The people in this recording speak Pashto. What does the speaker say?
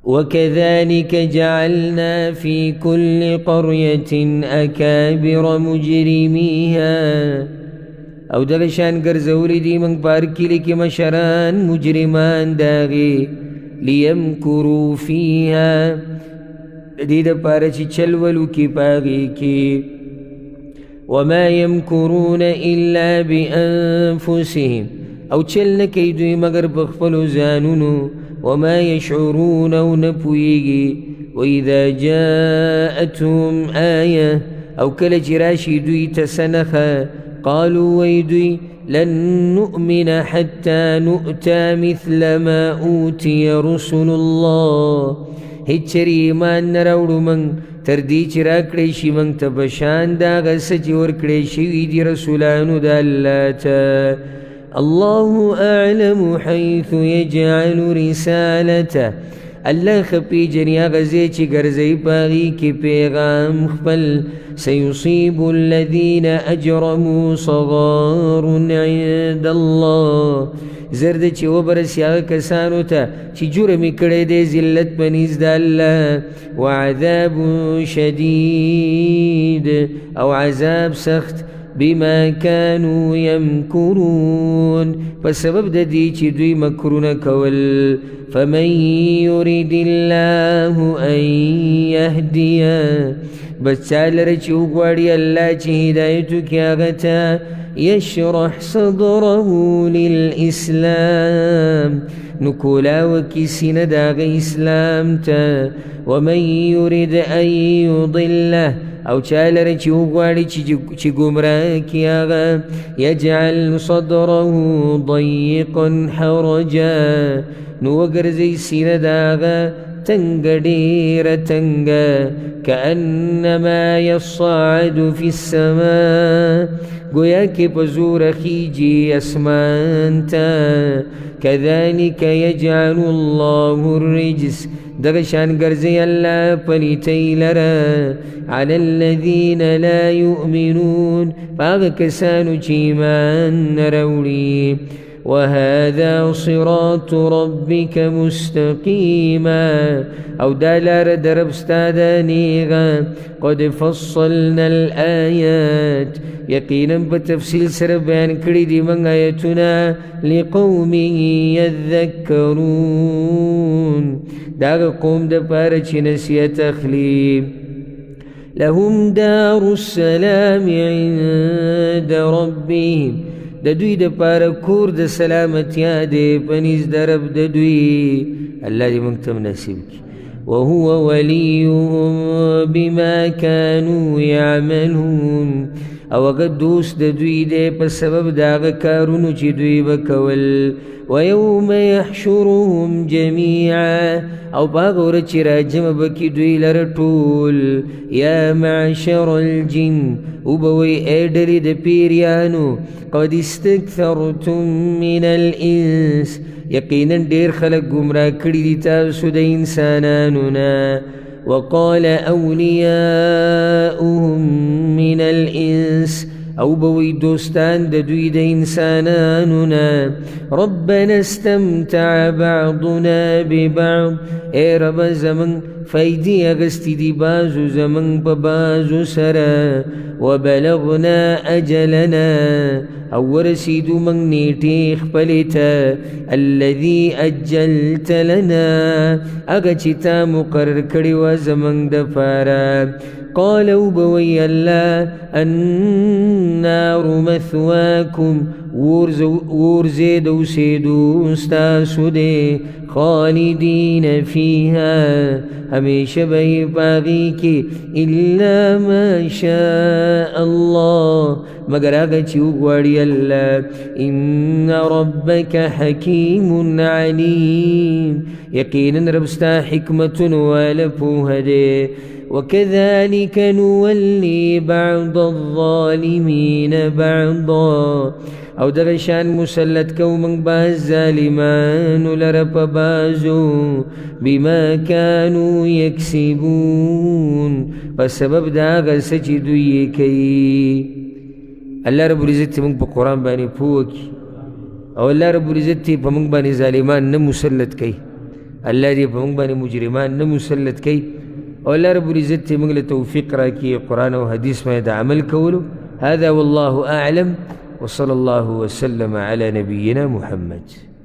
وكذلك جعلنا في كل قرية أكابر مجرميها او دغشان گرزولی دی من پارکلی کی مشران مجرمان داغی لیمکرو فیها دید پارچی چلولو کی پاغی کی وما يمكرون إلا بأنفسهم او چل نکی دوی مگر بخفلو زانونو وما يشعرون ونپویگی وإذا جاءتهم آية او کل جراشی دوی تسنخا قالوا ويدي لن نؤمن حتى نؤتى مثل ما أوتي رسل الله هچری ایمان نراوڑو من تردی چرا کڑیشی من تبشان داغ سچی ورکڑیشی دی رسولانو دا اللہ تا الله أعلم حيث يجعل رسالته اللہ خپی جنیا غزی چی گرزی پاغی کی پیغام خپل سيصيب الذين أجرموا صغار عند الله زرد چی وبرسی آغا کسانو تا چی جرمی کڑے دے زلت بنیز دا اللہ وعذاب شدید او عذاب سخت بما كانوا يمكرون فسبب دا دی چی دوی مکرون کول فمن يريد الله أن يهديه بس چالر چی اگواری اللہ چی ہدایتو کیا غتا يشرح صدره للإسلام نکولا وکسی نداغ اسلام تا ومن يريد أن يضله او چالر چی اگواری چی گمراہ کیا غا يجعل صدره ضيقا حرجا نوگرزی سین داغا تنگ دیر تنگ كأنما يصعد في السماء گویا کہ پزور خیجی اسمان تا كذلك يجعل الله الرجس دغشان گرزی اللہ پلیتی لرا على الذين لا يؤمنون باغ کسانو چیمان نرولی وهذا صراط ربك مستقيما او دالار درب استادانيغا قد فصلنا الآيات يقينا بتفصيل سربان كريدي من آياتنا لقوم يذكرون داغ قوم دپارچ نسية تخليم لهم دار السلام عند ربهم دوی د پاره کور د سلامتیا دی پنیز درب د دوی الله دې موږ ته نصیب کړي وهو وليهم بما كانوا يعملون او قد دوست د دوی دی په سبب داغه کارونو چې دوی وکول ويوم يحشرهم جميعا او باغور چې راجم بکی دوی لره ټول یا معشر الجن وبوي اډری د پیریانو قد استكثرتم من الانس یقینا ډیر خلک گمراه کړي دي تاسو د انسانانو نه وقال اولياؤهم من الانس او بوي دوستان د دوی د انسانانونا ربنا استمتع بعضنا ببعض اے رب زمن فیدی اغستی دی بازو زمن ببازو سرا وبلغنا اجلنا او ورسیدو من نیٹیخ پلیتا الذي اجلت لنا اغچتا مقرر کری و زمن دفارا قالوا بوي الله النار مثواكم ورزيد وسيدو استاسو دي خالدين فيها هميشه بي باغيكي إلا ما شاء الله مگر آگا چیو گواری اللہ ان ربك حكيم عليم یقینا ربستا حکمت والپوہ دے وكذلك نولي بعض الظالمين بعضا او دغشان مسلط کو من باز ظالمان لرپ بازو بما كانوا يكسبون بسبب داغ سجدوی کی اللہ رب العزت من پا قرآن بانی پوکی او اللہ رب العزت پا من بانی ظالمان نمسلط کی الله دې په موږ باندې مجرمان نه مسلط کوي او الله رب العزت دې موږ له توفیق راکړي قرآن او حدیث باندې د عمل کولو. هذا والله أعلم وصلى الله وسلم على نبينا محمد.